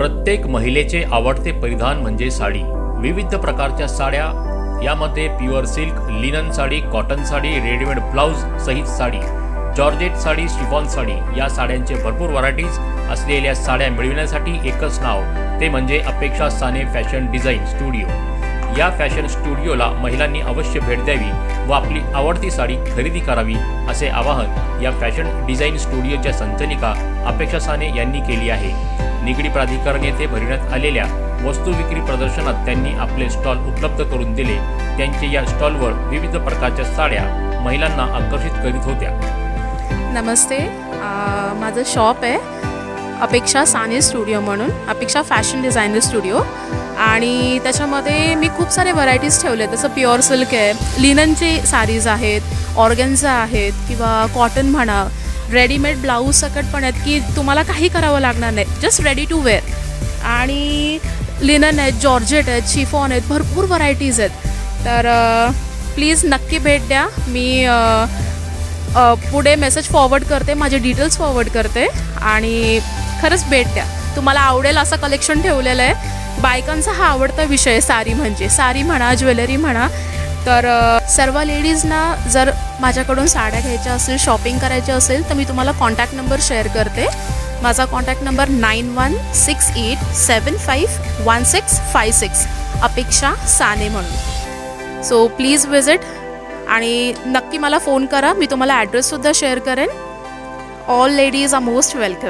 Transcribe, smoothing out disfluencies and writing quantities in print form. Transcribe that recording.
प्रत्येक महिलेचे आवडते परिधान म्हणजे साडी। विविध प्रकारच्या साड्या, यामध्ये pure silk, linen sari, cotton sari, readymade blouse सहित साडी, जॉर्जेट साडी, शिफॉन साडी या साड्यांचे भरपूर व्हरायटीज असलेल्या साड्या मिळविण्यासाठी एकच नाव, ते म्हणजे अपेक्षा साने फॅशन डिझाइन स्टुडिओ। या फॅशन स्टुडिओला महिलांनी अवश्य भेट द्यावी व आपली आवडती साडी खरेदी करावी, असे आवाहन या फॅशन डिझाइन स्टुडिओच्या संचालिका अपेक्षा साने यांनी केली आहे। निगडी प्राधिकरण येथे भरवण्यात आलेल्या वस्तू विक्री प्रदर्शनात त्यांनी आपले स्टॉल उपलब्ध करून दिले। त्यांचे या स्टॉलवर विविध प्रकारच्या साड्या महिलांना आकर्षित करीत होत्या। नमस्ते, माझं शॉप आहे अपेक्षा साने स्टुडिओ म्हणून, अपेक्षा फॅशन डिझायनर स्टुडिओ, आणि त्याच्यामध्ये मी खूप सारे व्हरायटीज ठेवले, जसं प्युअर सिल्क आहे, लिननचे साडीज आहेत, ऑर्गन्झा आहेत किंवा कॉटन म्हणा, रेडीमेड ब्लाऊज सकट पण आहेत की तुम्हाला काही करावं लागणार नाही, जस्ट रेडी टू वेअर, आणि लिनन आहेत, जॉर्जेट आहेत, शिफॉन आहेत, भरपूर व्हरायटीज आहेत। तर प्लीज नक्की भेट द्या। मी पुढे मेसेज फॉरवर्ड करते, माझे डिटेल्स फॉरवर्ड करते, आणि खरंच भेट द्या, तुम्हाला आवडेल असं कलेक्शन ठेवलेलं आहे। बायकांचा हा आवडता विषय साडी, म्हणजे साडी म्हणा, ज्वेलरी म्हणा। तर सर्व लेडीजना जर माझ्याकडून साड्या घ्यायच्या असेल, शॉपिंग करायची असेल, तर मी तुम्हाला कॉन्टॅक्ट नंबर शेअर करते। माझा कॉन्टॅक्ट नंबर 9168751656, अपेक्षा साने म्हणून। सो प्लीज विजिट, आणि नक्की मला फोन करा, मी तुम्हाला ॲड्रेससुद्धा शेअर करेन। All ladies are most welcome.